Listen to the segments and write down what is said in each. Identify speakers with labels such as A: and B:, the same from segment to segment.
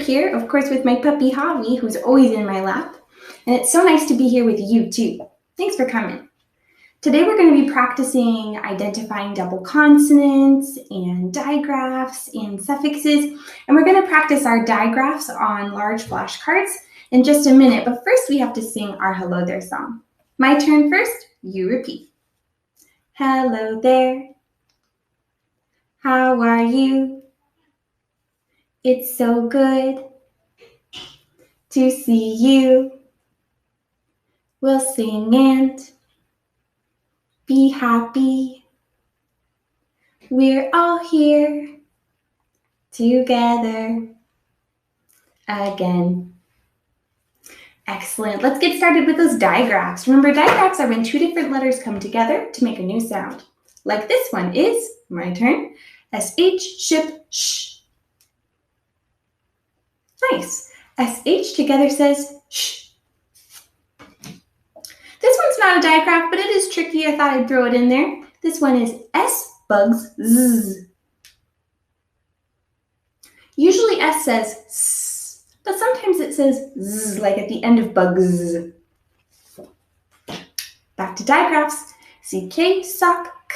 A: here, of course, with my puppy Javi, who's always in my lap. And it's so nice to be here with you too. Thanks for coming. Today we're going to be practicing identifying double consonants and digraphs and suffixes. And we're going to practice our digraphs on large flashcards in just a minute. But first we have to sing our Hello There song. My turn first, you repeat. Hello there. How are you? It's so good to see you. We'll sing and be happy. We're all here together again. Excellent. Let's get started with those digraphs. Remember, digraphs are when two different letters come together to make a new sound. Like this one is, my turn, SH, ship, sh. Nice. SH together says sh. This one's not a digraph, but it is tricky. I thought I'd throw it in there. This one is S, bugs, z. Usually S says s, but sometimes it says z, like at the end of bugs. Back to digraphs. CK, sock, k.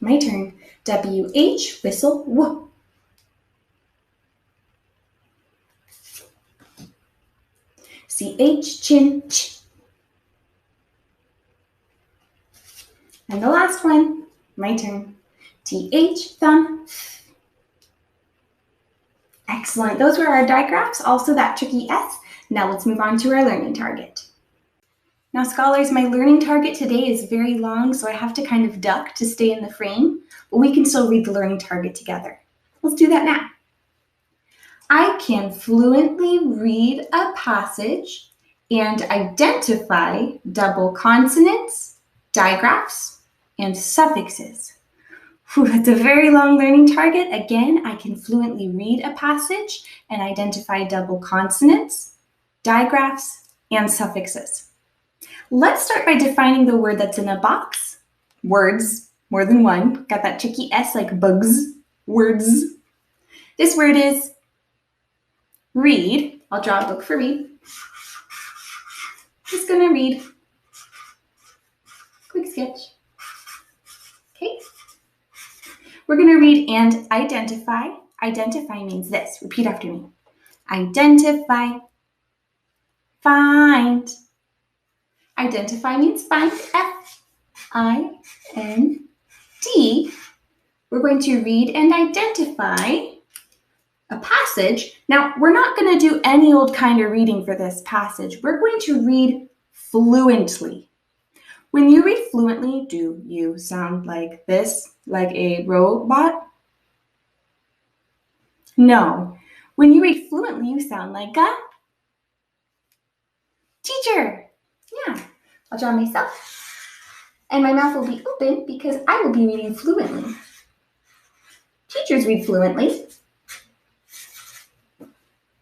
A: My turn. WH, whistle, w. CH, chin, ch. And the last one, my turn. TH, thumb, th. Excellent. Those were our digraphs, also that tricky S. Now let's move on to our learning target. Now, scholars, my learning target today is very long, so I have to kind of duck to stay in the frame, but we can still read the learning target together. Let's do that now. I can fluently read a passage and identify double consonants, digraphs, and suffixes. Whew, that's a very long learning target. Again, I can fluently read a passage and identify double consonants, digraphs, and suffixes. Let's start by defining the word that's in a box. Words, more than one. Got that tricky S like bugs, words. This word is read. I'll draw a book for read. Just gonna read. Quick sketch. Okay. We're gonna read and identify. Identify means this. Repeat after me. Identify. Find. Identify means find, F-I-N-D. We're going to read and identify a passage. Now, we're not going to do any old kind of reading for this passage. We're going to read fluently. When you read fluently, do you sound like this, like a robot? No. When you read fluently, you sound like a teacher. Yeah, I'll draw myself. And my mouth will be open because I will be reading fluently. Teachers read fluently.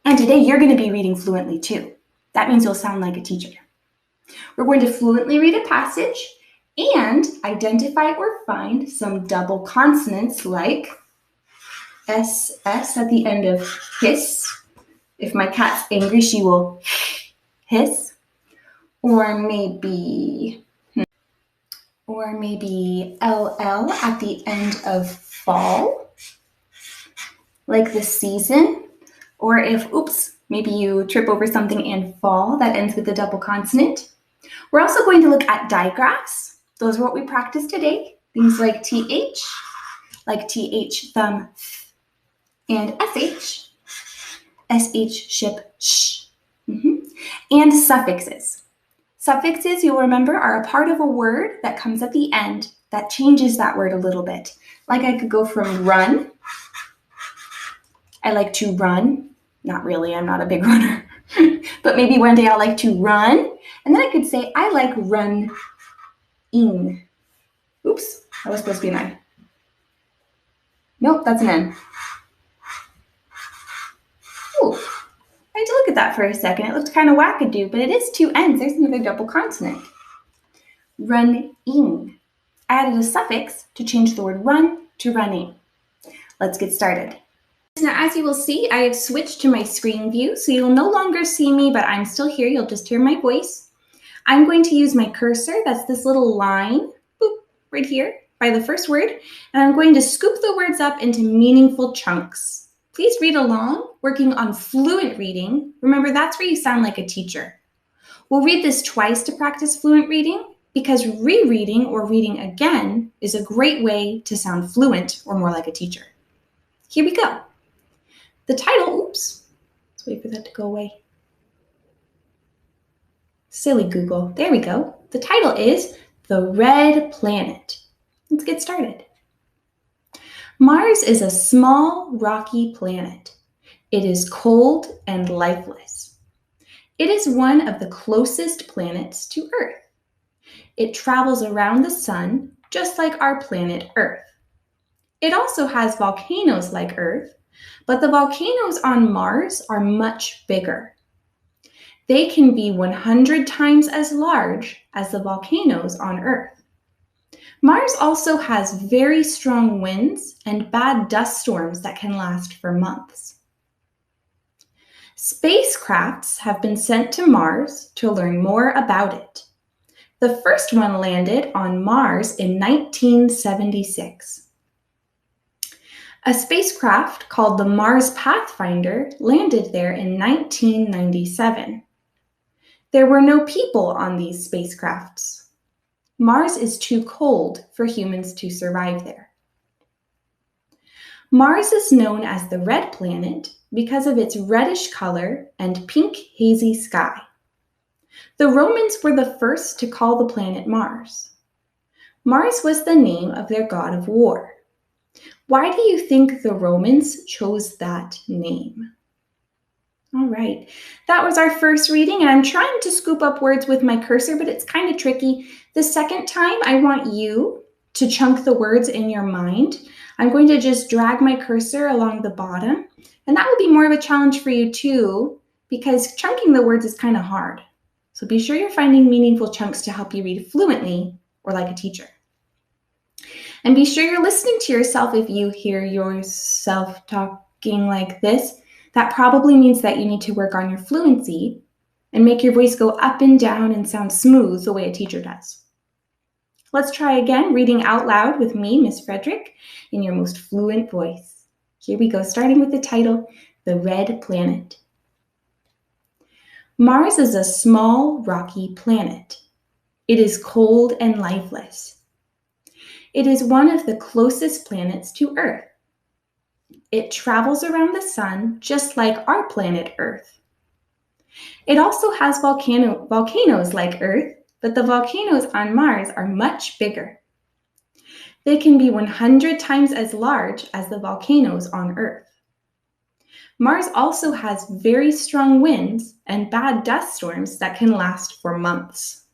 A: And today you're going to be reading fluently too. That means you'll sound like a teacher. We're going to fluently read a passage and identify or find some double consonants like SS at the end of hiss. If my cat's angry, she will hiss. Or maybe LL at the end of fall, like the season. Or if, maybe you trip over something and fall, that ends with a double consonant. We're also going to look at digraphs. Those are what we practiced today. Things like TH, thumb, and SH, ship, sh. And suffixes. Suffixes, you'll remember, are a part of a word that comes at the end that changes that word a little bit. Like I could go from run. I like to run. Not really, I'm not a big runner. But maybe one day I'll like to run. And then I could say, I like run-ing. Oops, that was supposed to be an I. Nope, that's an N. Ooh. I had to look at that for a second. It looked kind of wackadoo, but it is two N's. There's another double consonant. Run-ing. I added a suffix to change the word run to running. Let's get started. Now, as you will see, I have switched to my screen view, so you'll no longer see me, but I'm still here. You'll just hear my voice. I'm going to use my cursor. That's this little line, boop, right here by the first word, and I'm going to scoop the words up into meaningful chunks. Please read along, working on fluent reading. Remember, that's where you sound like a teacher. We'll read this twice to practice fluent reading because rereading or reading again is a great way to sound fluent or more like a teacher. Here we go. The title, oops, let's wait for that to go away. Silly Google, there we go. The title is The Red Planet. Let's get started. Mars is a small, rocky planet. It is cold and lifeless. It is one of the closest planets to Earth. It travels around the sun just like our planet Earth. It also has volcanoes like Earth, but the volcanoes on Mars are much bigger. They can be 100 times as large as the volcanoes on Earth. Mars also has very strong winds and bad dust storms that can last for months. Spacecrafts have been sent to Mars to learn more about it. The first one landed on Mars in 1976. A spacecraft called the Mars Pathfinder landed there in 1997. There were no people on these spacecrafts. Mars is too cold for humans to survive there. Mars is known as the red planet because of its reddish color and pink hazy sky. The Romans were the first to call the planet Mars. Mars was the name of their god of war. Why do you think the Romans chose that name? All right, that was our first reading, and I'm trying to scoop up words with my cursor, but it's kind of tricky. The second time, I want you to chunk the words in your mind. I'm going to just drag my cursor along the bottom, and that will be more of a challenge for you too, because chunking the words is kind of hard. So be sure you're finding meaningful chunks to help you read fluently or like a teacher. And be sure you're listening to yourself. If you hear yourself talking like this, that probably means that you need to work on your fluency and make your voice go up and down and sound smooth the way a teacher does. Let's try again, reading out loud with me, Miss Frederick, in your most fluent voice. Here we go, starting with the title, The Red Planet. Mars is a small, rocky planet. It is cold and lifeless. It is one of the closest planets to Earth. It travels around the sun just like our planet Earth. It also has volcanoes like Earth, but the volcanoes on Mars are much bigger. They can be 100 times as large as the volcanoes on Earth. Mars also has very strong winds and bad dust storms that can last for months.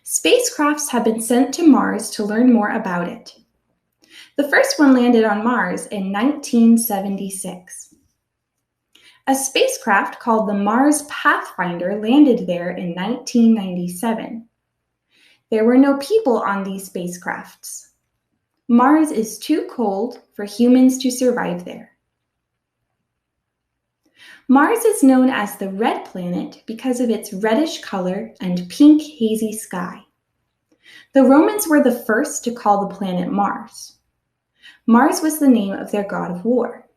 A: Spacecrafts have been sent to Mars to learn more about it. The first one landed on Mars in 1976. A spacecraft called the Mars Pathfinder landed there in 1997. There were no people on these spacecrafts. Mars is too cold for humans to survive there. Mars is known as the red planet because of its reddish color and pink hazy sky. The Romans were the first to call the planet Mars. Mars was the name of their god of war.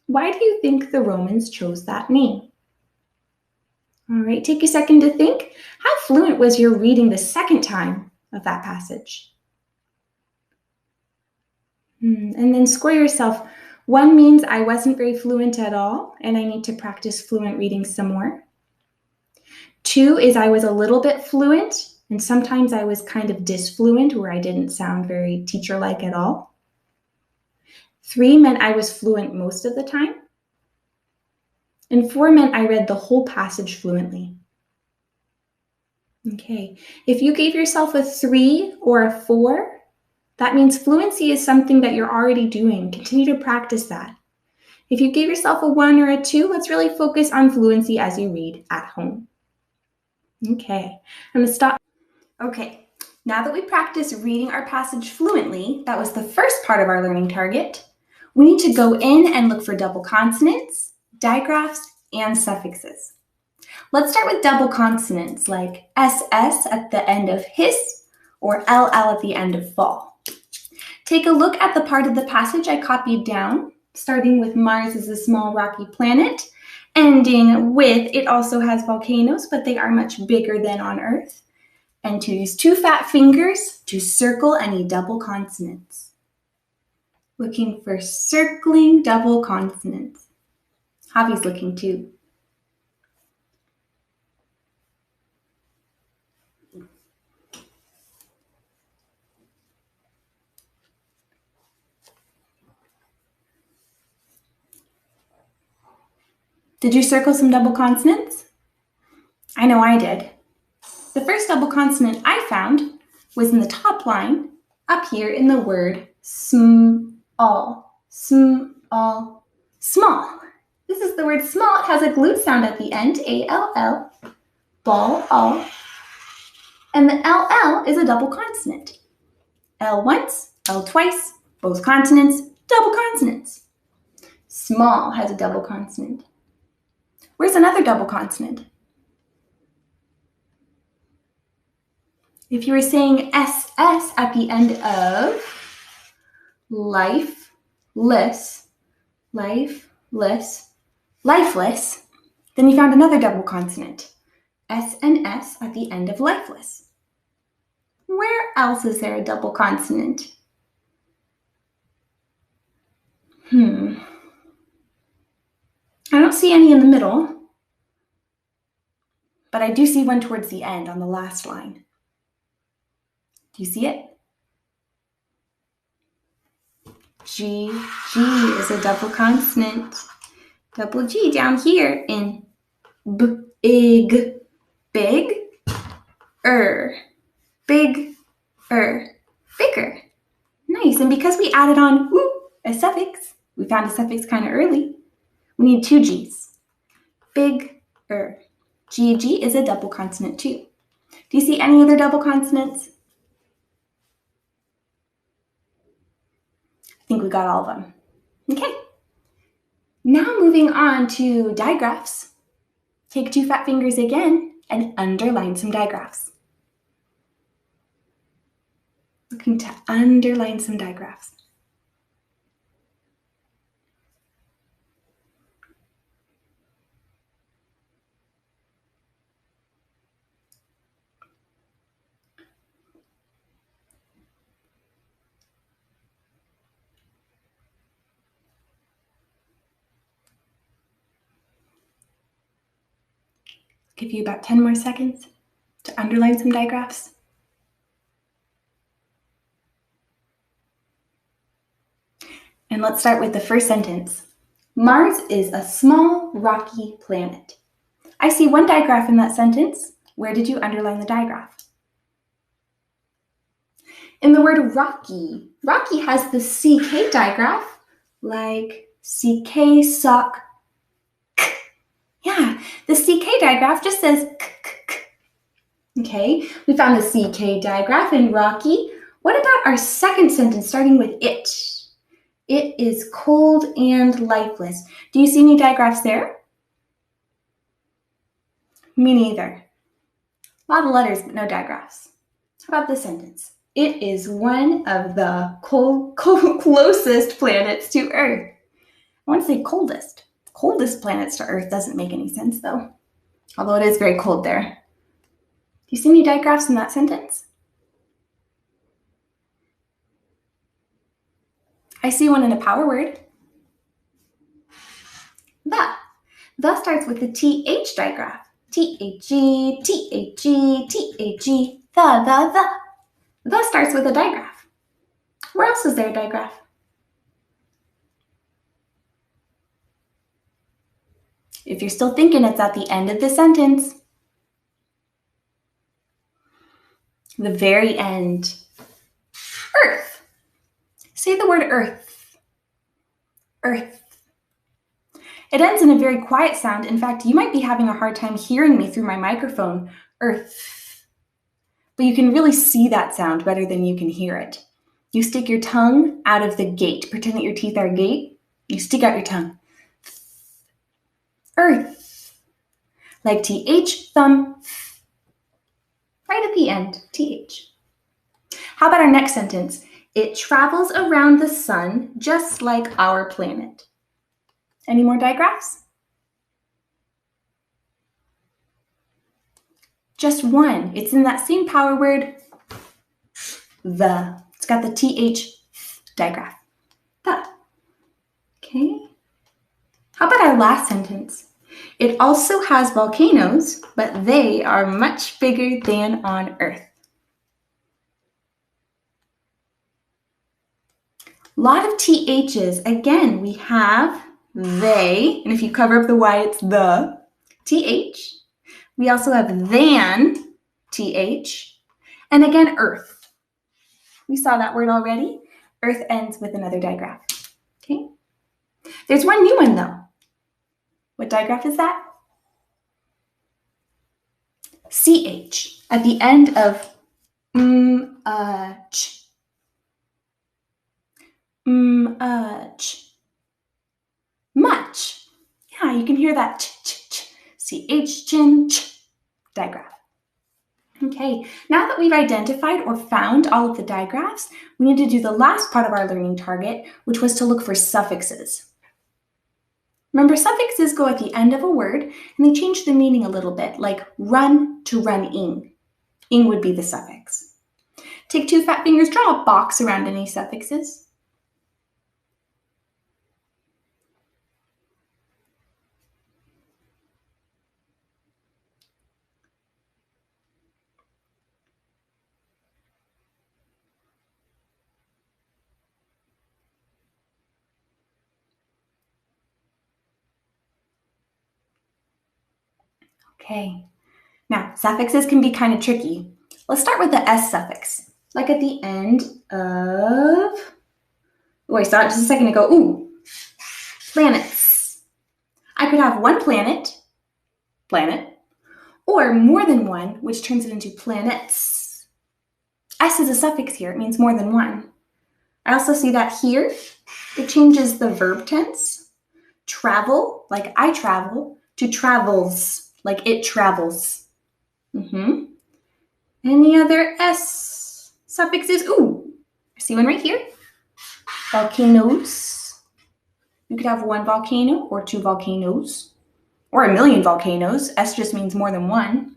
A: Why do you think the Romans chose that name? All right, take a second to think. How fluent was your reading the second time of that passage? And then score yourself. 1 means I wasn't very fluent at all, and I need to practice fluent reading some more. 2 is I was a little bit fluent, and sometimes I was kind of disfluent, where I didn't sound very teacher-like at all. 3 meant I was fluent most of the time. And 4 meant I read the whole passage fluently. Okay, if you gave yourself a 3 or a 4, that means fluency is something that you're already doing. Continue to practice that. If you gave yourself a 1 or a 2, let's really focus on fluency as you read at home. Okay, I'm going to stop. Okay, Now that we practice reading our passage fluently, that was the first part of our learning target, we need to go in and look for double consonants, digraphs, and suffixes. Let's start with double consonants like SS at the end of hiss or LL at the end of fall. Take a look at the part of the passage I copied down, starting with Mars is a small rocky planet, ending with it also has volcanoes, but they are much bigger than on Earth, and to use 2 fat fingers to circle any double consonants. Looking for circling double consonants. Javi's looking too. Did you circle some double consonants? I know I did. The first double consonant I found was in the top line, up here in the word small. Small. Small. This is the word small. It has a glute sound at the end, A-L-L, ball, all. And the L-L is a double consonant. L once, L twice, both consonants, double consonants. Small has a double consonant. Where's another double consonant? If you were saying SS at the end of lifeless, then you found another double consonant. S and S at the end of lifeless. Where else is there a double consonant? I don't see any in the middle, but I do see one towards the end on the last line. Do you see it? G is a double consonant. Double G down here in big, bigger. Nice, and because we added on a suffix, we found a suffix kind of early, we need 2 G's. Bigger. G is a double consonant too. Do you see any other double consonants? I think we got all of them. Okay. Now moving on to digraphs. Take 2 fat fingers again and underline some digraphs. Looking to underline some digraphs. Give you about 10 more seconds to underline some digraphs. And let's start with the first sentence. Mars is a small, rocky planet. I see 1 digraph in that sentence. Where did you underline the digraph? In the word rocky, rocky has the CK digraph, like CK sock. Yeah, the CK digraph just says k. Okay, we found the CK digraph in rocky. What about our second sentence starting with it? It is cold and lifeless. Do you see any digraphs there? Me neither. A lot of letters, but no digraphs. How about this sentence? It is one of the closest planets to Earth. I want to say coldest. Coldest planets to Earth doesn't make any sense though, although it is very cold there. Do you see any digraphs in that sentence? I see one in a power word. The starts with the TH digraph. T-H-E, T-H-E, T-H-E, the. The starts with a digraph. Where else is there a digraph? If you're still thinking, it's at the end of the sentence. The very end. Earth. Say the word earth. Earth. It ends in a very quiet sound. In fact, you might be having a hard time hearing me through my microphone. Earth. but you can really see that sound better than you can hear it. You stick your tongue out of the gate. Pretend that your teeth are a gate. You stick out your tongue. Earth. Like TH, thumb, right at the end, TH. How about our next sentence? It travels around the sun just like our planet. Any more digraphs? Just one. It's in that same power word, the. It's got the TH digraph. The. Okay. How about our last sentence? It also has volcanoes, but they are much bigger than on Earth. A lot of THs. Again, we have they, and if you cover up the Y, it's the TH. We also have than, TH, and again, Earth. We saw that word already. Earth ends with another digraph. Okay. There's one new one though. What digraph is that? CH at the end of ch. Ch. Much. Yeah, you can hear that ch. CH, chin, ch digraph. Okay, now that we've identified or found all of the digraphs, we need to do the last part of our learning target, which was to look for suffixes. Remember, suffixes go at the end of a word, and they change the meaning a little bit, like run to run-ing. Ing would be the suffix. Take two fat fingers, draw a box around any suffixes. Okay, now suffixes can be kind of tricky. Let's start with the S suffix, like at the end of, oh, I saw it just a second ago, ooh, planets. I could have one planet, or more than one, which turns it into planets. S is a suffix here, it means more than one. I also see that here, it changes the verb tense. Travel, like I travel, to travels, like it travels. Any other S suffixes? Ooh, I see one right here. Volcanoes. You could have one volcano or two volcanoes or a million volcanoes. S just means more than one.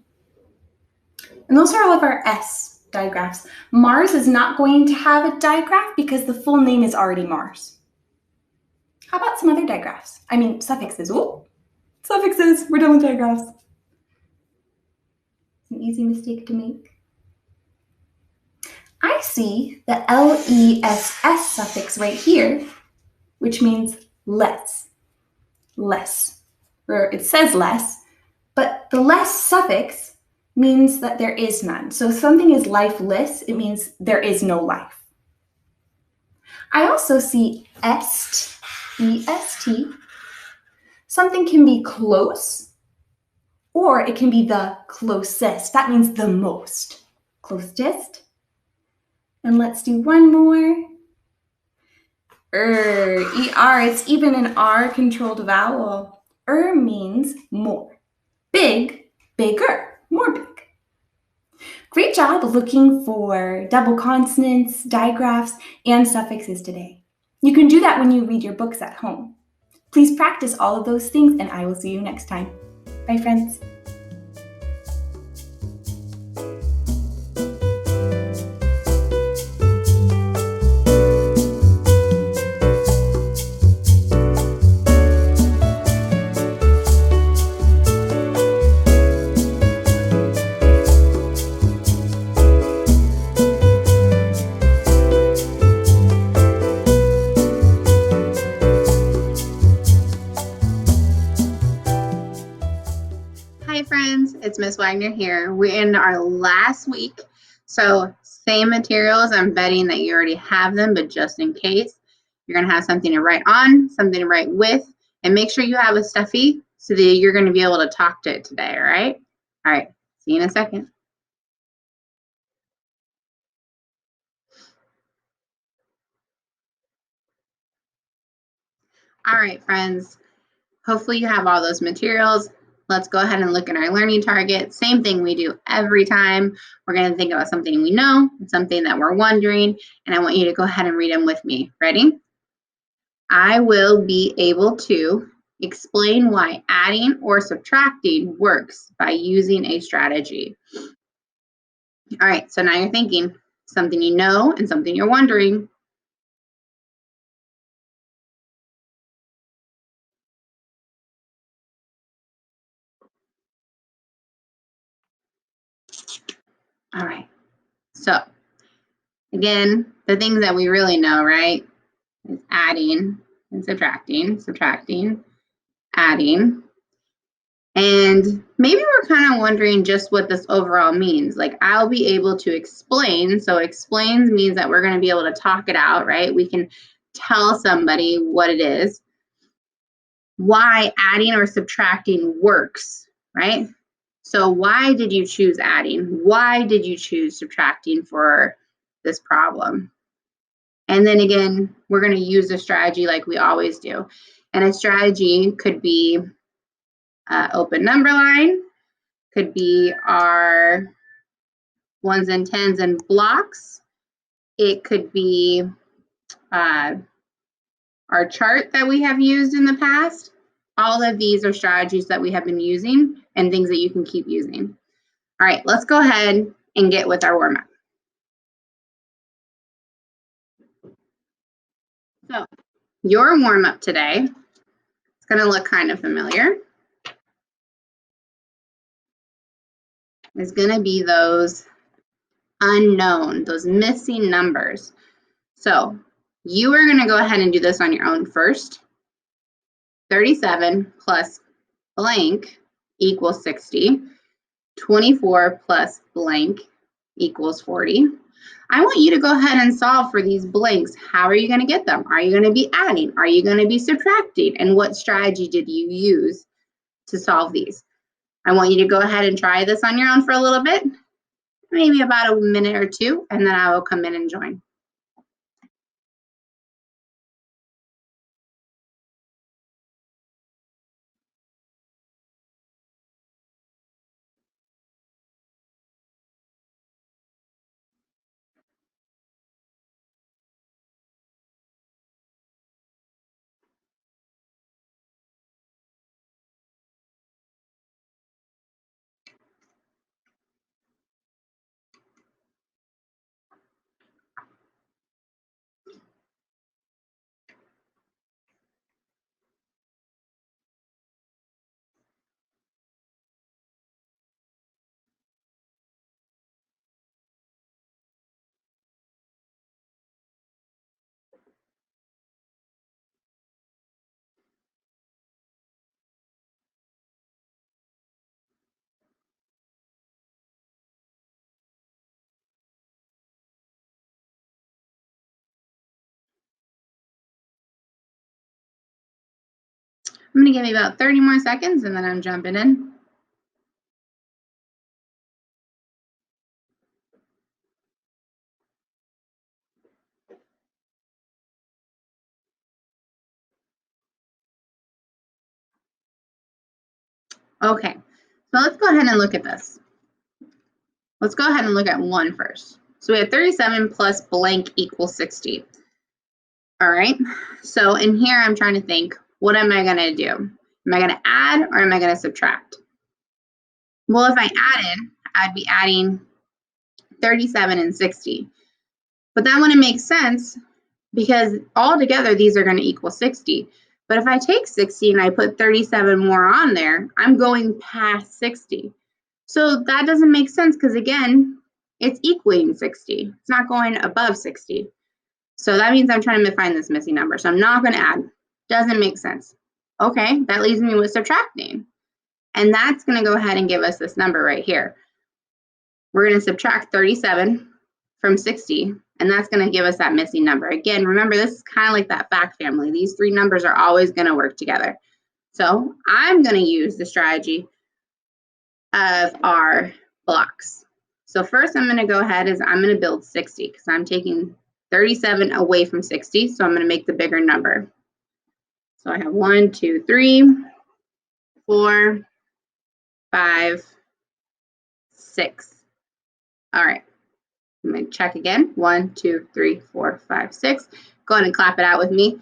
A: And those are all of our S digraphs. Mars is not going to have a digraph because the full name is already Mars. How about some other digraphs? I mean, suffixes. Ooh, suffixes. We're done with digraphs. An easy mistake to make. I see the LESS suffix right here, which means less. Less. Or it says less, but the less suffix means that there is none. So if something is lifeless, it means there is no life. I also see est, EST. Something can be close, or it can be the closest. That means the most. Closest. And let's do one more. ER, it's even an R-controlled vowel. Means more. Big, bigger, more big. Great job looking for double consonants, digraphs, and suffixes today. You can do that when you read your books at home. Please practice all of those things, and I will see you next time. Bye, friends.
B: Hi friends, it's Ms. Wagner here. We're in our last week, so same materials. I'm betting that you already have them, but just in case, you're going to have something to write on, something to write with, and make sure you have a stuffy so that you're going to be able to talk to it today, all right? All right, see you in a second. All right, friends. Hopefully you have all those materials. Let's go ahead and look at our learning target. Same thing we do every time. We're going to think about something we know, something that we're wondering, and I want you to go ahead and read them with me. Ready? I will be able to explain why adding or subtracting works by using a strategy. All right, so now you're thinking something you know and something you're wondering. All right, so again, the things that we really know, right, is adding and subtracting, subtracting, adding. And maybe we're kind of wondering just what this overall means. Like, I'll be able to explain. So explains means that we're going to be able to talk it out, right? We can tell somebody what it is, why adding or subtracting works, right? So why did you choose adding? Why did you choose subtracting for this problem? And then again, we're going to use a strategy like we always do. And a strategy could be open number line, could be our ones and tens and blocks. It could be our chart that we have used in the past. All of these are strategies that we have been using and things that you can keep using. All right, let's go ahead and get with our warm-up. So your warm-up today is going to look kind of familiar. It's going to be those unknown, those missing numbers. So you are going to go ahead and do this on your own first. 37 plus blank equals 60. 24 plus blank equals 40. I want you to go ahead and solve for these blanks. How are you going to get them? Are you going to be adding? Are you going to be subtracting? And what strategy did you use to solve these? I want you to go ahead and try this on your own for a little bit, maybe about a minute or two, and then I will come in and join. I'm going to give you about 30 more seconds and then I'm jumping in. Okay, so let's go ahead and look at this. Let's go ahead and look at 1 first. So we have 37 plus blank equals 60. All right, so in here I'm trying to think, what am I going to do? Am I going to add or am I going to subtract? Well, if I added, I'd be adding 37 and 60. But that wouldn't make sense because all together these are going to equal 60. But if I take 60 and I put 37 more on there, I'm going past 60. So that doesn't make sense because, again, it's equaling 60. It's not going above 60. So that means I'm trying to find this missing number. So I'm not going to add. Doesn't make sense. Okay, that leaves me with subtracting. And that's going to go ahead and give us this number right here. We're going to subtract 37 from 60, and that's going to give us that missing number. Again, remember, this is kind of like that fact family. These three numbers are always going to work together. So I'm going to use the strategy of our blocks. So first I'm going to go ahead is I'm going to build 60 because I'm taking 37 away from 60. So I'm going to make the bigger number. So So I have 1, 2, 3, 4, 5, 6. All right. I'm going to check again. 1, 2, 3, 4, 5, 6. Go ahead and clap it out with me.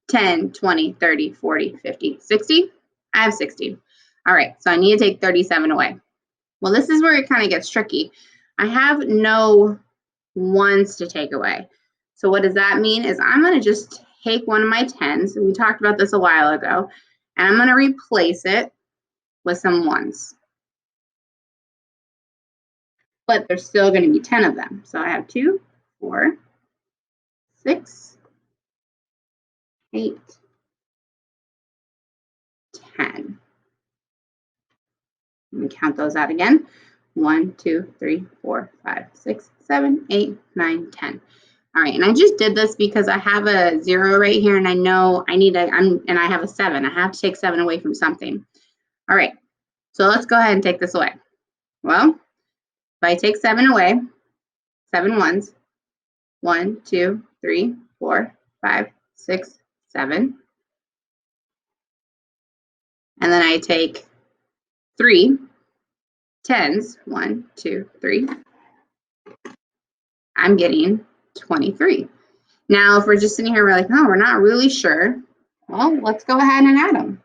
B: 10, 20, 30, 40, 50, 60. I have 60. All right, so I need to take 37 away. Well, this is where it kind of gets tricky. I have no ones to take away. So what does that mean is I'm going to just take one of my 10s. We talked about this a while ago. And I'm going to replace it with some ones. But there's still going to be 10 of them. So I have 2, 4, 6, 8, 10. Let me count those out again. 1, 2, 3, 4, 5, 6, 7, 8, 9, 10. All right, and I just did this because I have a 0 right here, and I know I need and I have a 7. I have to take 7 away from something. All right, so let's go ahead and take this away. Well, if I take 7 away, 7 ones, 1, 2, 3, 4, 5, 6, 7. And then I take 3 10s, 1, 2, 3. I'm getting 23. Now, if we're just sitting here, we're like, no, we're not really sure. Well, let's go ahead and add them.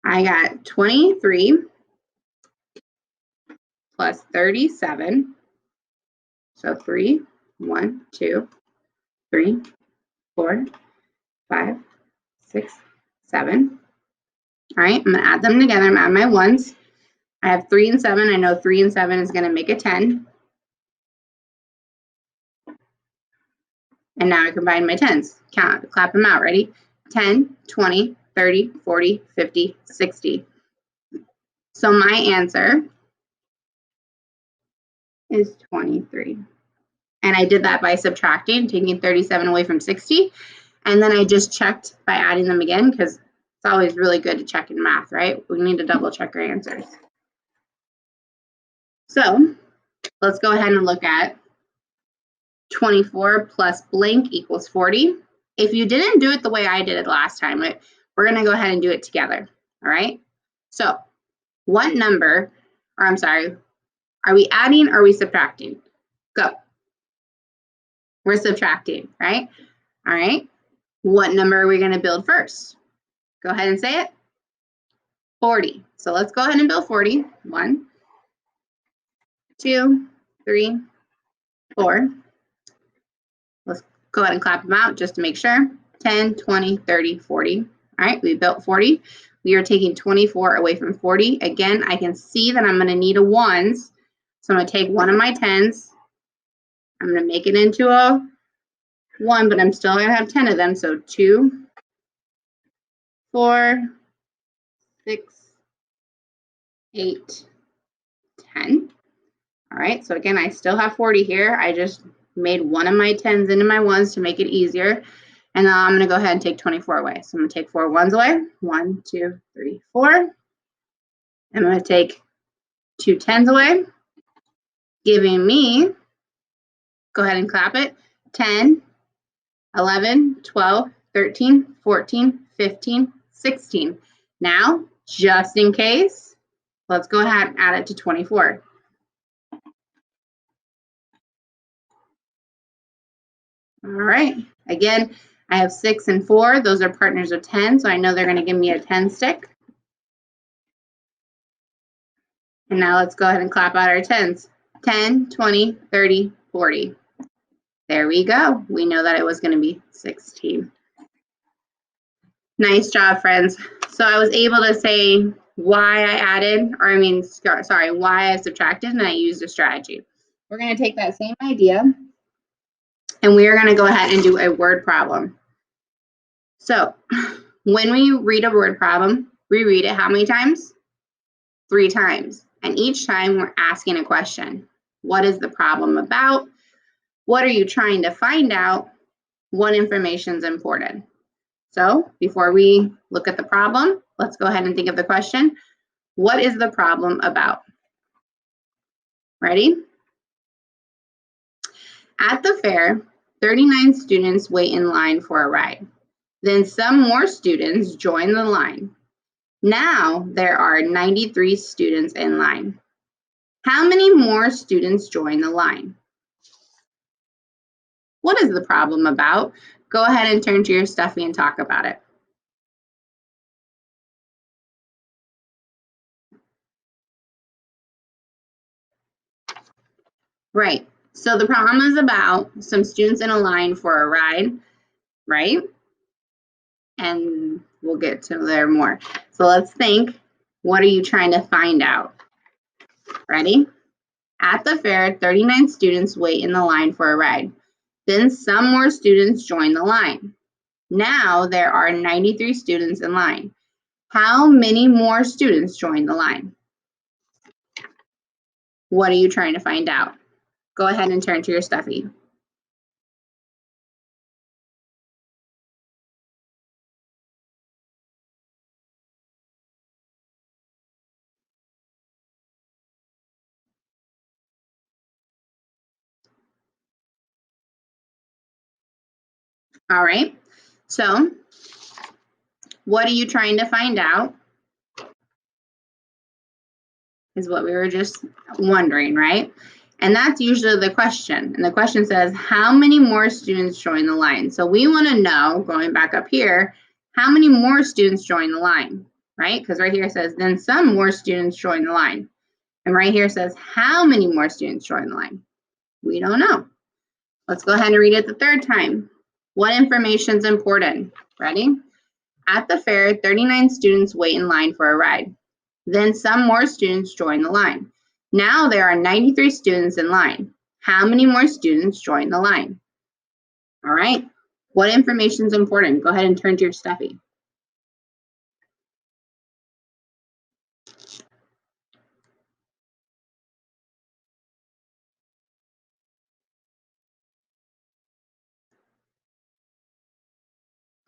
B: I got 23 plus 37. So 3, 1, 2, 3, 4, 5, 6, 7. All right, I'm going to add them together. I'm adding my ones. I have 3 and 7. I know 3 and 7 is going to make a 10. And now I combine my 10s. Count, clap them out. Ready? 10, 20, 30, 40, 50, 60. So my answer is 23. And I did that by subtracting, taking 37 away from 60. And then I just checked by adding them again, because it's always really good to check in math, right? We need to double check our answers. So let's go ahead and look at 24 plus blank equals 40. If you didn't do it the way I did it last time, we're going to go ahead and do it together. All right. So what number, or I'm sorry, are we adding or are we subtracting? Go. We're subtracting, right? All right. What number are we going to build first? Go ahead and say it. 40. So let's go ahead and build 40. 1, 2, 3, 4. Let's go ahead and clap them out just to make sure. 10, 20, 30, 40. All right, we built 40. We are taking 24 away from 40. Again, I can see that I'm going to need a ones. So I'm going to take one of my 10s. I'm going to make it into a 1, but I'm still going to have 10 of them. So 2, 4, 6, 8, 10. All right, so again, I still have 40 here. I just made one of my 10s into my ones to make it easier. And now I'm going to go ahead and take 24 away. So I'm going to take 4 ones away. 1, 2, 3, 4. I'm going to take 2 10s away, giving me, go ahead and clap it, 10, 11, 12, 13, 14, 15, 16. Now, just in case, let's go ahead and add it to 24. All right, again, I have 6 and 4. Those are partners of 10, so I know they're going to give me a 10 stick. And now let's go ahead and clap out our 10s. 10, 20, 30, 40. There we go. We know that it was going to be 16. Nice job, friends. So I was able to say why I added, or I mean, sorry, why I subtracted, and I used a strategy. We're going to take that same idea, and we are going to go ahead and do a word problem. So when we read a word problem, we read it how many times? 3 times. And each time we're asking a question. What is the problem about? What are you trying to find out? What information is important? So before we look at the problem, let's go ahead and think of the question. What is the problem about? Ready? At the fair, 39 students wait in line for a ride. Then some more students join the line. Now there are 93 students in line. How many more students join the line? What is the problem about? Go ahead and turn to your stuffy and talk about it. Right. So the problem is about some students in a line for a ride, right? And we'll get to there more. So let's think, what are you trying to find out? Ready? At the fair, 39 students wait in the line for a ride. Then some more students join the line. Now there are 93 students in line. How many more students join the line? What are you trying to find out? Go ahead and turn to your stuffy. All right, so what are you trying to find out is what we were just wondering, right? And that's usually the question. And the question says, how many more students join the line? So we want to know, going back up here, how many more students join the line, right? Because right here it says, then some more students join the line. And right here it says, how many more students join the line? We don't know. Let's go ahead and read it the third time. What information is important? Ready? At the fair, 39 students wait in line for a ride. Then some more students join the line. Now there are 93 students in line. How many more students join the line? All right. What information is important? Go ahead and turn to your stuffy.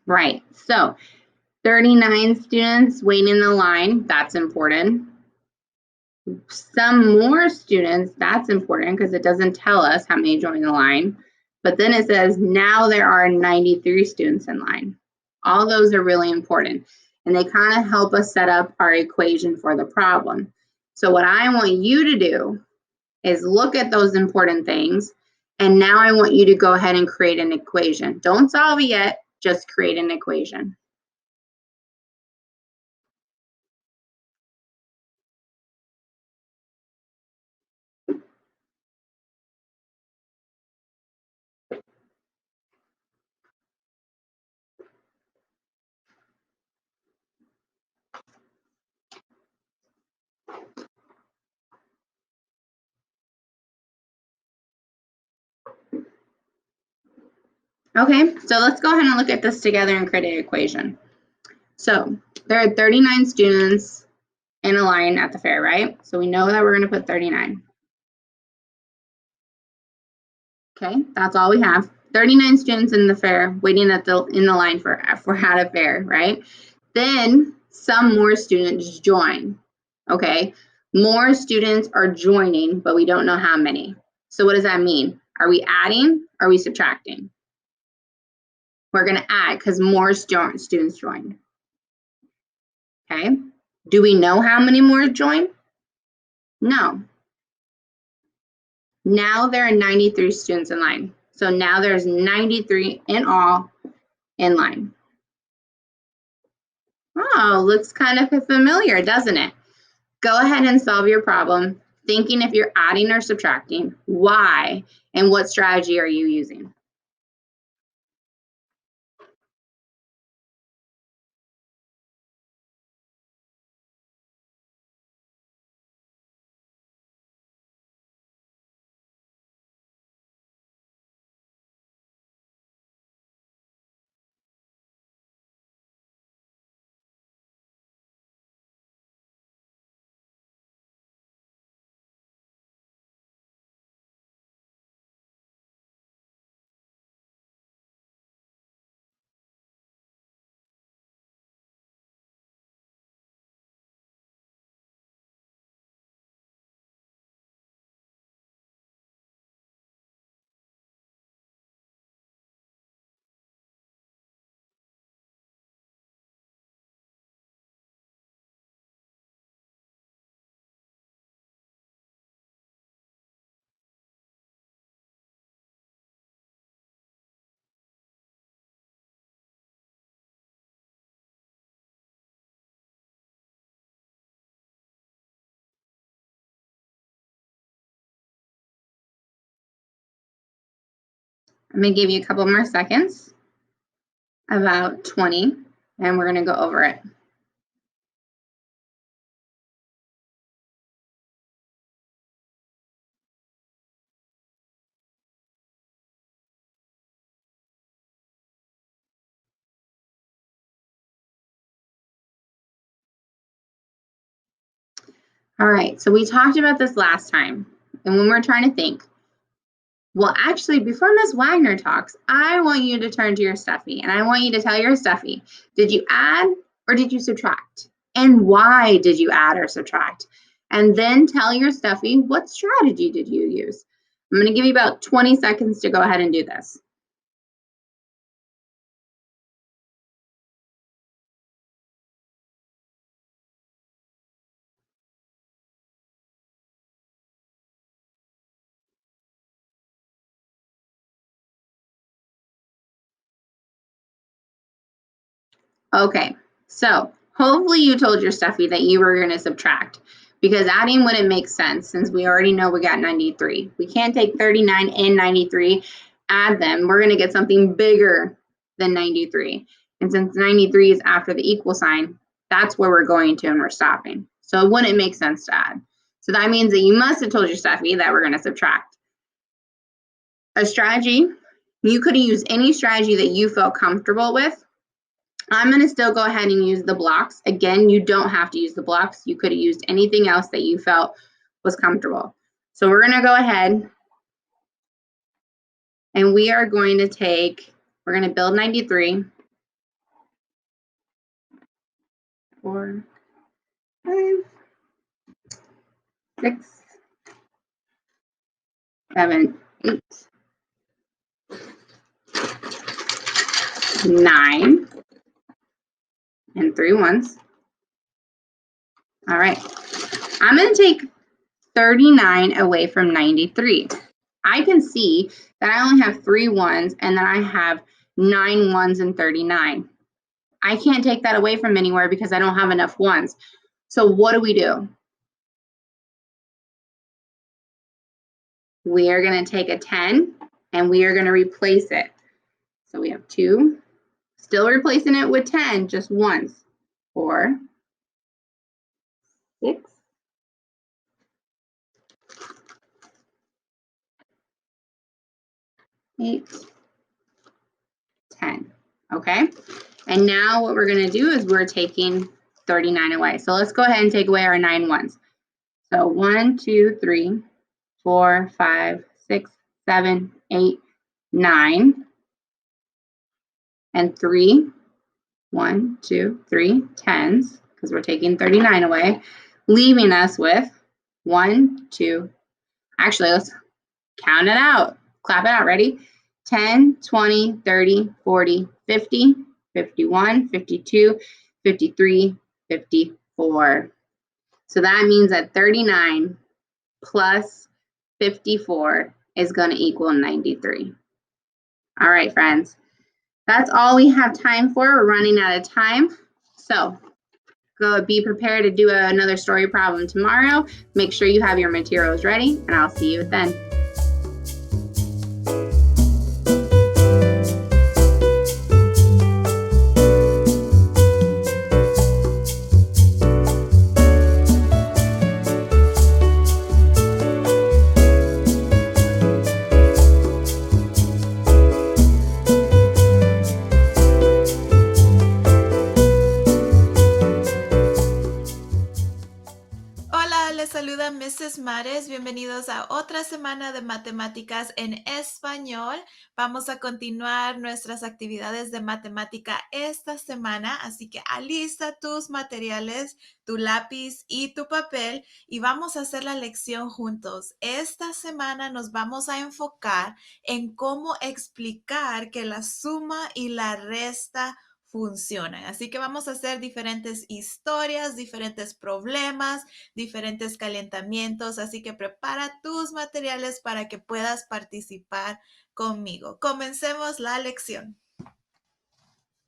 B: Right. So 39 students waiting in the line. That's important. Some more students, that's important because it doesn't tell us how many join the line. But then it says now there are 93 students in line. All those are really important. And they kind of help us set up our equation for the problem. So what I want you to do is look at those important things. And now I want you to go ahead and create an equation. Don't solve it yet, just create an equation. Okay, so let's go ahead and look at this together and create an equation. So there are 39 students in a line at the fair, right? So we know that we're going to put 39. Okay, that's all we have. 39 students in the fair waiting in the line for at a fair, right? Then some more students join. Okay, more students are joining, but we don't know how many. So what does that mean? Are we adding? Are we subtracting? We're going to add because more students join. Okay, do we know how many more join? No. Now there are 93 students in line. So now there's 93 in all in line. Oh, looks kind of familiar, doesn't it? Go ahead and solve your problem, thinking if you're adding or subtracting, why, and what strategy are you using? I'm going to give you a couple more seconds, about 20, and we're going to go over it. All right, so we talked about this last time, and when we're trying to think, well, actually, before Ms. Wagner talks, I want you to turn to your stuffy, and I want you to tell your stuffy, did you add or did you subtract? And why did you add or subtract? And then tell your stuffy, what strategy did you use? I'm going to give you about 20 seconds to go ahead and do this. Okay, so hopefully you told your stuffy that you were going to subtract, because adding wouldn't make sense since we already know we got 93. We can't take 39 and 93, add them. We're going to get something bigger than 93. And since 93 is after the equal sign, that's where we're going to and we're stopping. So it wouldn't make sense to add. So that means that you must have told your stuffy that we're going to subtract. A strategy, you could have used any strategy that you felt comfortable with. I'm going to still go ahead and use the blocks. Again, you don't have to use the blocks. You could have used anything else that you felt was comfortable. So we're going to go ahead and we are going to we're going to build 93. 4, 5, 6, 7, 8, 9, and 3 ones. All right. I'm going to take 39 away from 93. I can see that I only have 3 ones and then I have 9 ones and 39. I can't take that away from anywhere because I don't have enough ones. So what do? We are going to take a 10 and we are going to replace it. So we have 2, still replacing it with 10, just once. 4, 6, 8, 10. Okay, and now what we're going to do is we're taking 39 away. So let's go ahead and take away our 9 ones. So 1, 2, 3, 4, 5, 6, 7, 8, 9, and 3, 1, 2, 3, 10s, because we're taking 39 away, leaving us with 1, 2, actually, let's count it out. Clap it out, ready? 10, 20, 30, 40, 50, 51, 52, 53, 54. So that means that 39 plus 54 is going to equal 93. All right, friends. That's all we have time for. We're running out of time. So go be prepared to do another story problem tomorrow. Make sure you have your materials ready, and I'll see you then.
C: Saluda Mrs. Mares, bienvenidos a otra semana de matemáticas en español. Vamos a continuar nuestras actividades de matemática esta semana, así que alista tus materiales, tu lápiz y tu papel y vamos a hacer la lección juntos. Esta semana nos vamos a enfocar en cómo explicar que la suma y la resta funcionan. Así que vamos a hacer diferentes historias, diferentes problemas, diferentes calentamientos. Así que prepara tus materiales para que puedas participar conmigo. Comencemos la lección.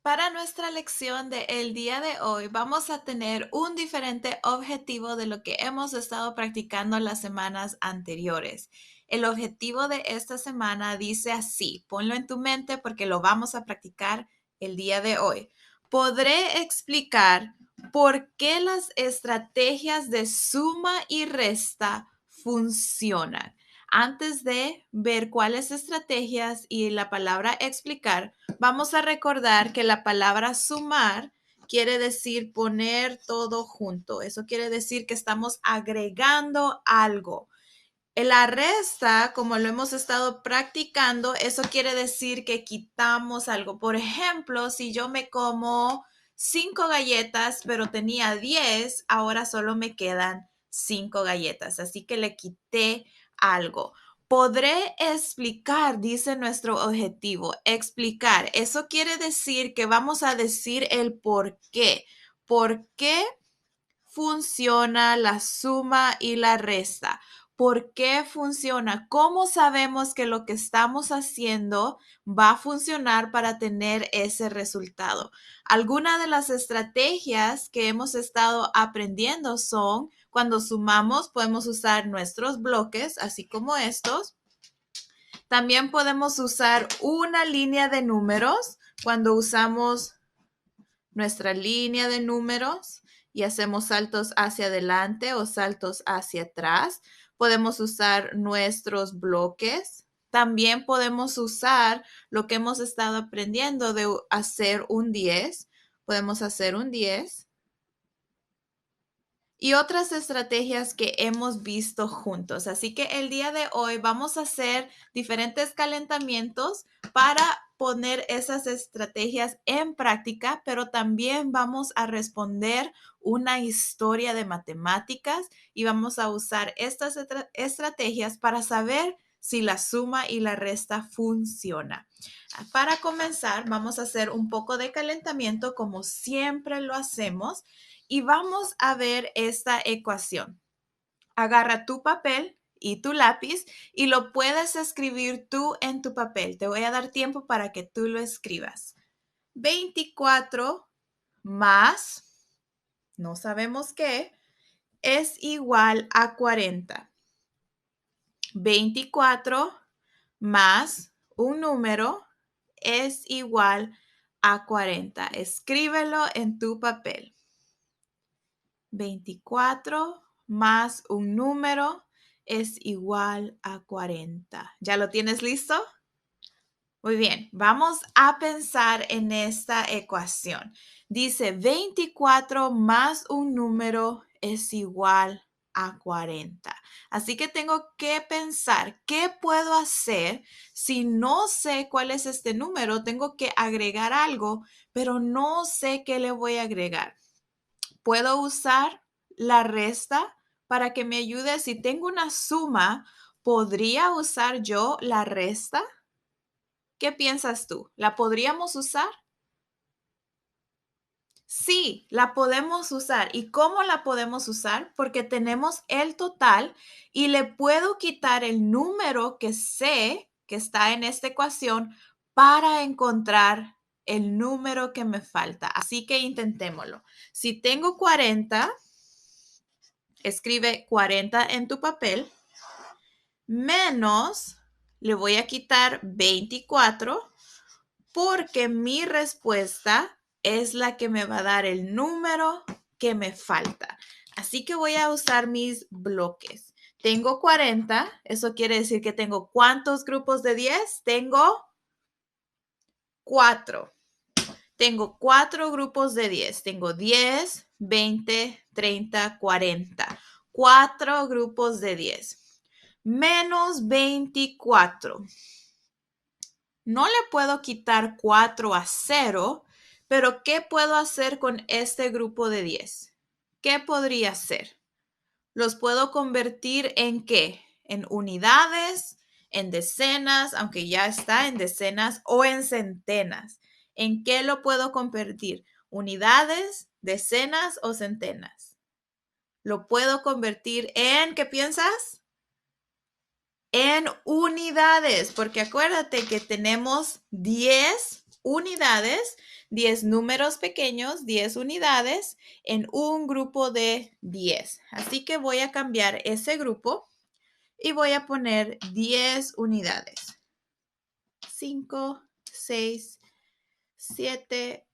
C: Para nuestra lección del día de hoy vamos a tener un diferente objetivo de lo que hemos estado practicando las semanas anteriores. el objetivo de esta semana dice así. Ponlo en tu mente porque lo vamos a practicar el día de hoy. Podré explicar por qué las estrategias de suma y resta funcionan. Antes de ver cuáles estrategias y la palabra explicar, vamos a recordar que la palabra sumar quiere decir poner todo junto. Eso quiere decir que estamos agregando algo. La resta, como lo hemos estado practicando, eso quiere decir que quitamos algo. Por ejemplo, si yo me como 5 galletas, pero tenía 10, ahora solo me quedan 5 galletas. Así que le quité algo. Podré explicar, dice nuestro objetivo, explicar. Eso quiere decir que vamos a decir el por qué. ¿Por qué funciona la suma y la resta? ¿Por qué funciona? ¿Cómo sabemos que lo que estamos haciendo va a funcionar para tener ese resultado? Algunas de las estrategias que hemos estado aprendiendo son cuando sumamos, podemos usar nuestros bloques, así como estos. También podemos usar una línea de números cuando usamos nuestra línea de números y hacemos saltos hacia adelante o saltos hacia atrás. Podemos usar nuestros bloques. También podemos usar lo que hemos estado aprendiendo de hacer un 10. Podemos hacer un 10. Y otras estrategias que hemos visto juntos. Así que el día de hoy vamos a hacer diferentes calentamientos para poner esas estrategias en práctica, pero también vamos a responder una historia de matemáticas y vamos a usar estas estrategias para saber si la suma y la resta funciona. Para comenzar, vamos a hacer un poco de calentamiento como siempre lo hacemos. Y vamos a ver esta ecuación. Agarra tu papel y tu lápiz y lo puedes escribir tú en tu papel. Te voy a dar tiempo para que tú lo escribas. 24 más, no sabemos qué, es igual a 40. 24 más un número es igual a 40. Escríbelo en tu papel. 24 más un número es igual a 40. ¿Ya lo tienes listo? Muy bien, vamos a pensar en esta ecuación. Dice 24 más un número es igual a 40. Así que tengo que pensar, ¿qué puedo hacer si no sé cuál es este número? Tengo que agregar algo, pero no sé qué le voy a agregar. Puedo usar la resta para que me ayude. Si tengo una suma, ¿podría usar yo la resta? ¿Qué piensas tú? ¿La podríamos usar? Sí, la podemos usar. ¿Y cómo la podemos usar? Porque tenemos el total y le puedo quitar el número que sé que está en esta ecuación para encontrar el número que me falta. Así que intentémoslo. Si tengo 40, escribe 40 en tu papel, menos, le voy a quitar 24 porque mi respuesta es la que me va a dar el número que me falta. Así que voy a usar mis bloques. Tengo 40, eso quiere decir que tengo ¿cuántos grupos de 10? Tengo 4. Tengo 4 grupos de 10. Tengo 10, 20, 30, 40. 4 grupos de 10. Menos 24. No le puedo quitar 4 a 0, pero ¿qué puedo hacer con este grupo de 10? ¿Qué podría hacer? ¿Los puedo convertir en qué? ¿En unidades? ¿En decenas? Aunque ya está en decenas o en centenas. ¿En qué lo puedo convertir? ¿Unidades, decenas o centenas? Lo puedo convertir en, ¿qué piensas? En unidades, porque acuérdate que tenemos 10 unidades, 10 números pequeños, 10 unidades en un grupo de 10. Así que voy a cambiar ese grupo. y voy a poner 10 unidades. 5, 6, 7,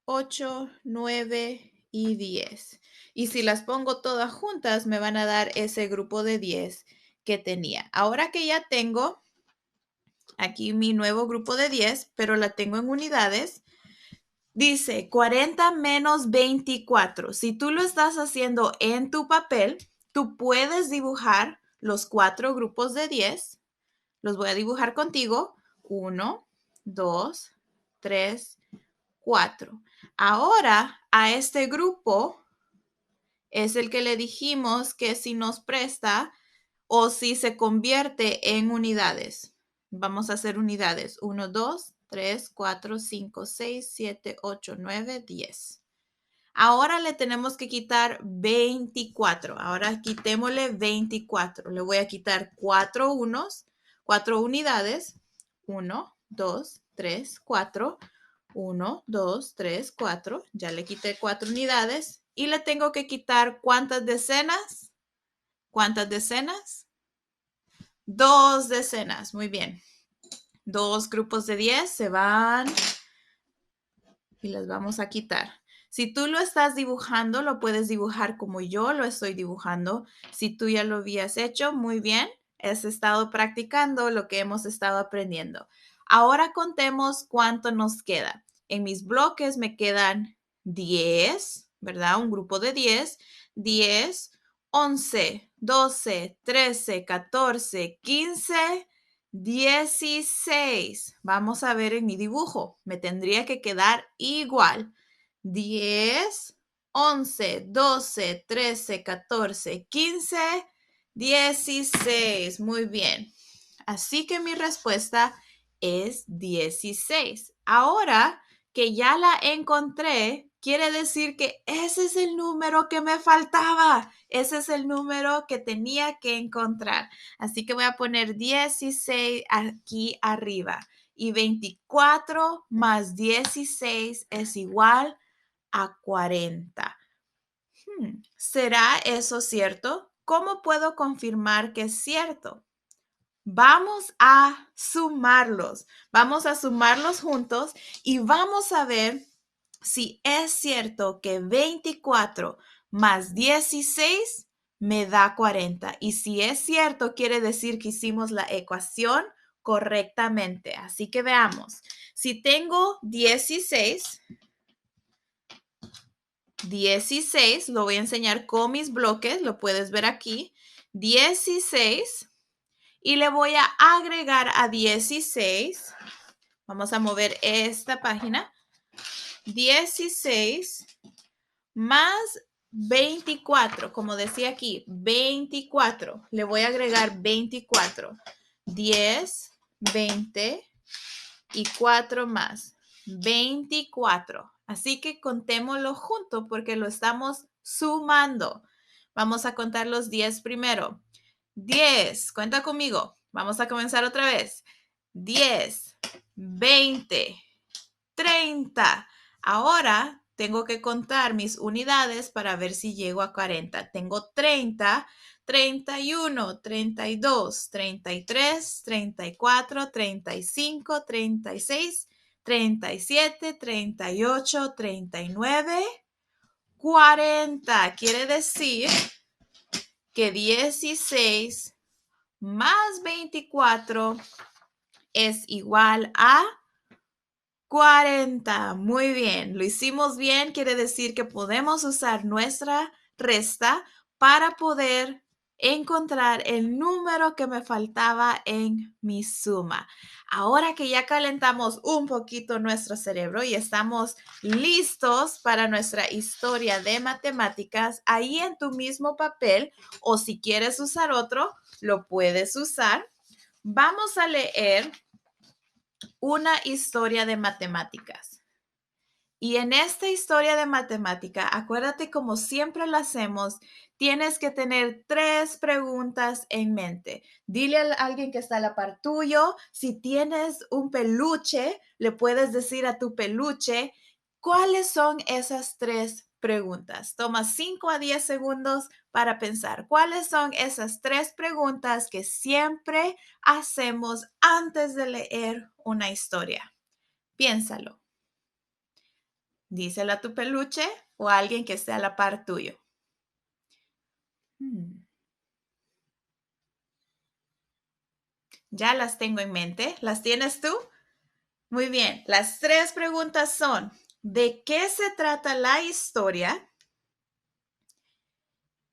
C: 8, 9 y 10. Y si las pongo todas juntas, me van a dar ese grupo de 10 que tenía. Ahora que ya tengo aquí mi nuevo grupo de 10, pero la tengo en unidades, dice 40 menos 24. Si tú lo estás haciendo en tu papel, tú puedes dibujar los 4 grupos de 10. Los voy a dibujar contigo. 1, 2, 3, 4. Ahora, a este grupo es el que le dijimos que si nos presta o si se convierte en unidades. Vamos a hacer unidades. 1, 2, 3, 4, 5, 6, 7, 8, 9, 10. Ahora le tenemos que quitar 24. Ahora quitémosle 24. Le voy a quitar 4 unos, 4 unidades. 1, 2, 3, 4. 1, 2, 3, 4. Ya le quité 4 unidades. Y le tengo que quitar ¿cuántas decenas? ¿Cuántas decenas? 2 decenas. Muy bien. 2 grupos de 10 se van y las vamos a quitar. Si tú lo estás dibujando, lo puedes dibujar como yo lo estoy dibujando. Si tú ya lo habías hecho, muy bien. Has estado practicando lo que hemos estado aprendiendo. Ahora contemos cuánto nos queda. En mis bloques me quedan 10, ¿verdad? Un grupo de 10. 10, 11, 12, 13, 14, 15, 16. Vamos a ver en mi dibujo. Me tendría que quedar igual. 10, 11, 12, 13, 14, 15, 16. Muy bien. Así que mi respuesta es 16. Ahora que ya la encontré, quiere decir que ese es el número que me faltaba. Ese es el número que tenía que encontrar. Así que voy a poner 16 aquí arriba. Y 24 más 16 es igual a 40. ¿Será eso cierto? ¿Cómo puedo confirmar que es cierto? Vamos a sumarlos. Vamos a sumarlos juntos y vamos a ver si es cierto que 24 más 16 me da 40. Y si es cierto, quiere decir que hicimos la ecuación correctamente. Así que veamos. Si tengo 16, lo voy a enseñar con mis bloques, lo puedes ver aquí. 16 y le voy a agregar a 16. Vamos a mover esta página. 16 más 24, como decía aquí, 24. Le voy a agregar 24. 10, 20 y 4 más. 24. Así que contémoslo junto porque lo estamos sumando. Vamos a contar los 10 primero. 10, cuenta conmigo. Vamos a comenzar otra vez. 10, 20, 30. Ahora tengo que contar mis unidades para ver si llego a 40. Tengo 30, 31, 32, 33, 34, 35, 36, 37, 38, 39, 40. Quiere decir que 16 más 24 es igual a 40. Muy bien, lo hicimos bien. Quiere decir que podemos usar nuestra resta para poder encontrar el número que me faltaba en mi suma. Ahora que ya calentamos un poquito nuestro cerebro y estamos listos para nuestra historia de matemáticas, ahí en tu mismo papel, o si quieres usar otro, lo puedes usar. Vamos a leer una historia de matemáticas. Y en esta historia de matemática, acuérdate como siempre lo hacemos, tienes que tener 3 preguntas en mente. Dile a alguien que está a la par tuyo, si tienes un peluche, le puedes decir a tu peluche, ¿cuáles son esas 3 preguntas? Toma 5 a 10 segundos para pensar cuáles son esas 3 preguntas que siempre hacemos antes de leer una historia. Piénsalo. Díselo a tu peluche o a alguien que esté a la par tuyo. Ya las tengo en mente. ¿Las tienes tú? Muy bien. Las 3 preguntas son, ¿de qué se trata la historia?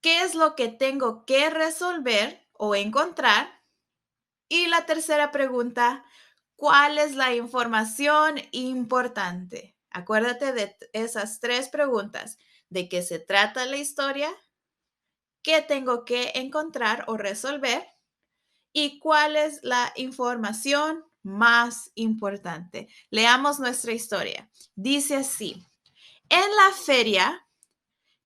C: ¿Qué es lo que tengo que resolver o encontrar? Y la tercera pregunta, ¿cuál es la información importante? Acuérdate de esas 3 preguntas. ¿De qué se trata la historia? ¿Qué tengo que encontrar o resolver? ¿Y cuál es la información más importante? Leamos nuestra historia. Dice así, en la feria,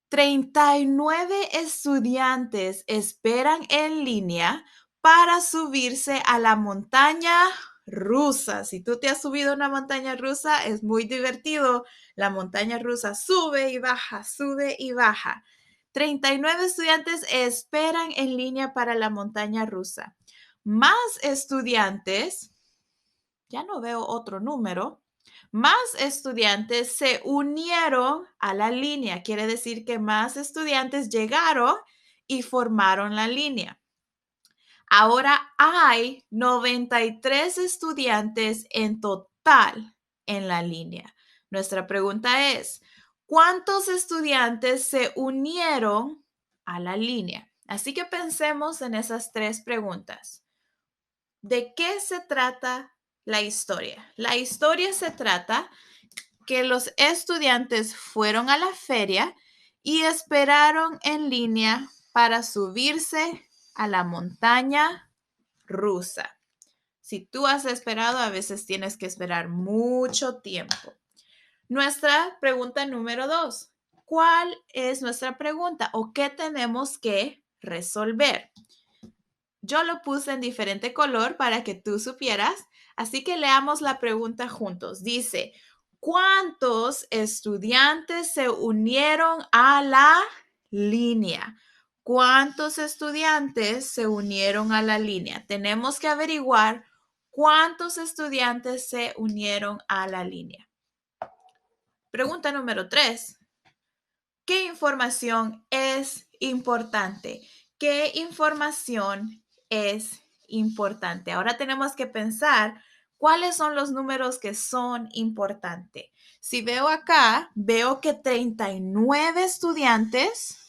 C: 39 estudiantes esperan en línea para subirse a la montaña rusa. Si tú te has subido a una montaña rusa, es muy divertido. La montaña rusa sube y baja, sube y baja. 39 estudiantes esperan en línea para la montaña rusa. Más estudiantes, ya no veo otro número, más estudiantes se unieron a la línea. Quiere decir que más estudiantes llegaron y formaron la línea. Ahora hay 93 estudiantes en total en la línea. Nuestra pregunta es, ¿cuántos estudiantes se unieron a la línea? Así que pensemos en esas 3 preguntas. ¿De qué se trata la historia? La historia se trata que los estudiantes fueron a la feria y esperaron en línea para subirse a la montaña rusa. Si tú has esperado, a veces tienes que esperar mucho tiempo. Nuestra pregunta número 2. ¿Cuál es nuestra pregunta o qué tenemos que resolver? Yo lo puse en diferente color para que tú supieras, así que leamos la pregunta juntos. Dice, ¿cuántos estudiantes se unieron a la línea? ¿Cuántos estudiantes se unieron a la línea? Tenemos que averiguar cuántos estudiantes se unieron a la línea. Pregunta número 3. ¿Qué información es importante? ¿Qué información es importante? Ahora tenemos que pensar cuáles son los números que son importantes. Si veo acá, veo que 39 estudiantes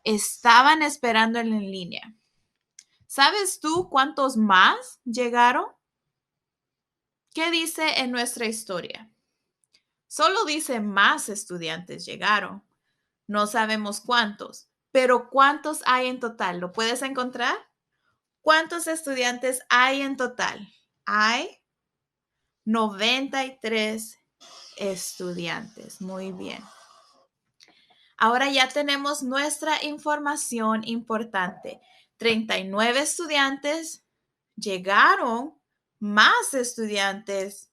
C: estaban esperando en línea. ¿Sabes tú cuántos más llegaron? ¿Qué dice en nuestra historia? Solo dice más estudiantes llegaron. No sabemos cuántos, pero ¿cuántos hay en total? ¿Lo puedes encontrar? ¿Cuántos estudiantes hay en total? Hay 93 estudiantes. Muy bien. Ahora ya tenemos nuestra información importante. 39 estudiantes llegaron, más estudiantes,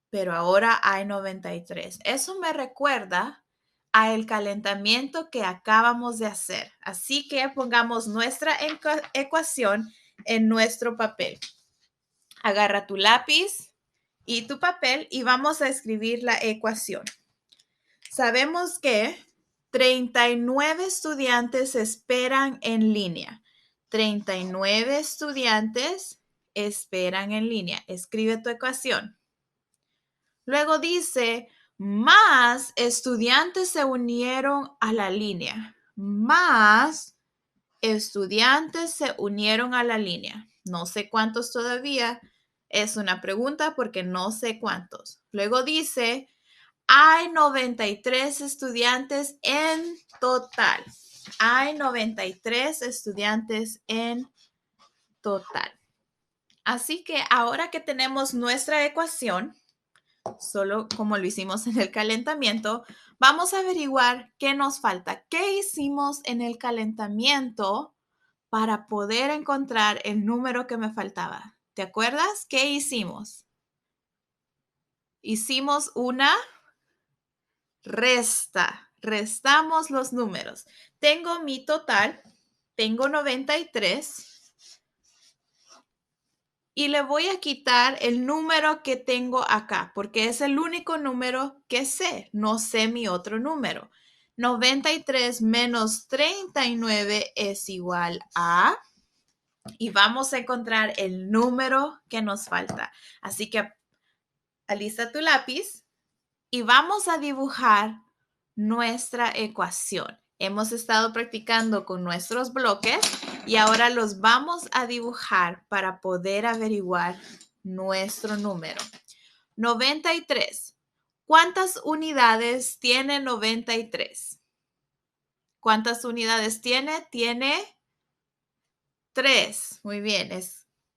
C: pero ahora hay 93. Eso me recuerda al calentamiento que acabamos de hacer. Así que pongamos nuestra ecuación en nuestro papel. Agarra tu lápiz y tu papel y vamos a escribir la ecuación. Sabemos que 39 estudiantes esperan en línea. 39 estudiantes esperan en línea. Escribe tu ecuación. Luego dice, más estudiantes se unieron a la línea. Más estudiantes se unieron a la línea. No sé cuántos todavía. Es una pregunta porque no sé cuántos. Luego dice, hay 93 estudiantes en total. Hay 93 estudiantes en total. Así que ahora que tenemos nuestra ecuación, solo como lo hicimos en el calentamiento, vamos a averiguar qué nos falta. ¿Qué hicimos en el calentamiento para poder encontrar el número que me faltaba? ¿Te acuerdas? ¿Qué hicimos? Hicimos una resta. restamos los números. Tengo mi total, tengo 93. Y le voy a quitar el número que tengo acá, porque es el único número que sé. No sé mi otro número. 93 menos 39 es igual a... Y vamos a encontrar el número que nos falta. Así que alista tu lápiz y vamos a dibujar nuestra ecuación. Hemos estado practicando con nuestros bloques y ahora los vamos a dibujar para poder averiguar nuestro número. 93. ¿Cuántas unidades tiene 93? ¿Cuántas unidades tiene? Tiene 3. Muy bien,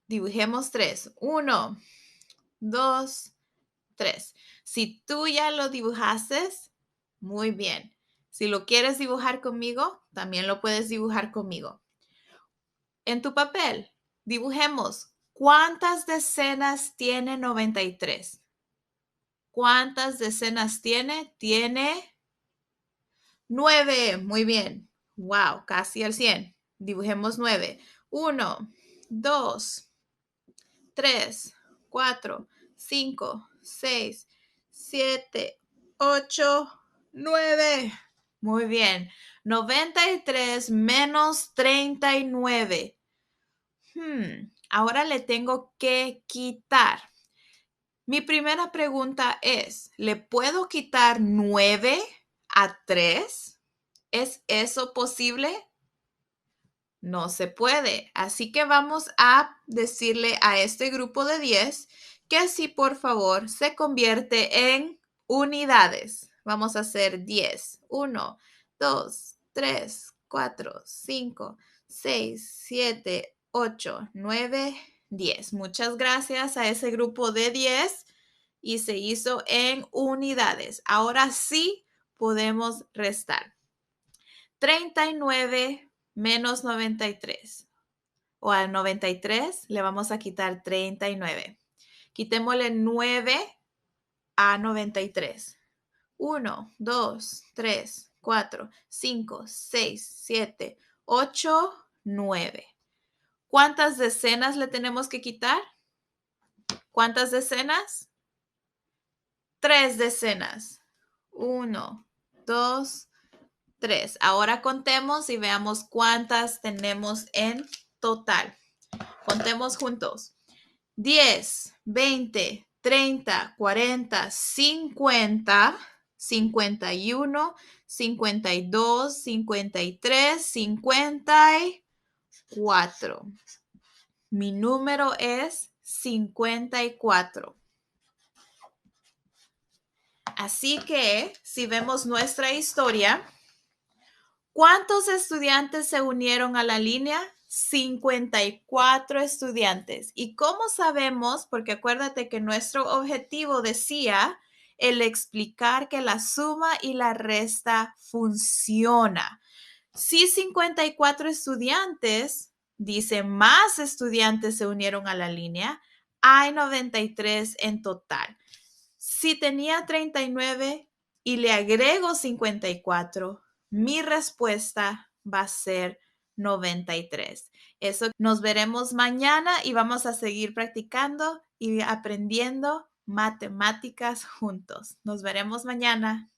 C: dibujemos 3. 1, 2, 3. Si tú ya lo dibujaste, muy bien. Si lo quieres dibujar conmigo, también lo puedes dibujar conmigo. En tu papel, dibujemos cuántas decenas tiene 93. ¿Cuántas decenas tiene? Tiene 9. Muy bien. Wow, casi al 100. Dibujemos 9. 1, 2, 3, 4, 5, 6, 7, 8, 9. Muy bien. 93 menos 39. Ahora le tengo que quitar. Mi primera pregunta es, ¿le puedo quitar 9 a 3? ¿Es eso posible? No se puede. Así que vamos a decirle a este grupo de 10 que si por favor se convierte en unidades. Vamos a hacer 10. 1, 2, 3, 4, 5, 6, 7, 8, 9, 10. Muchas gracias a ese grupo de 10 y se hizo en unidades. Ahora sí podemos restar. 39 menos 93. O al 93 le vamos a quitar 39. Quitémosle 9 a 93. 1, 2, 3, 4, 5, 6, 7, 8, 9. ¿Cuántas decenas le tenemos que quitar? ¿Cuántas decenas? 3 decenas. 1, 2, 3. Ahora contemos y veamos cuántas tenemos en total. Contemos juntos. 10, 20, 30, 40, 50, 51, 52, 53, 54. Mi número es 54. Así que, si vemos nuestra historia, ¿cuántos estudiantes se unieron a la línea? 54 estudiantes. ¿Y cómo sabemos? Porque acuérdate que nuestro objetivo decía el explicar que la suma y la resta funciona. Si 54 estudiantes, dice más estudiantes se unieron a la línea, hay 93 en total. Si tenía 39 y le agrego 54, mi respuesta va a ser 93. Eso nos veremos mañana y vamos a seguir practicando y aprendiendo matemáticas juntos. Nos veremos mañana.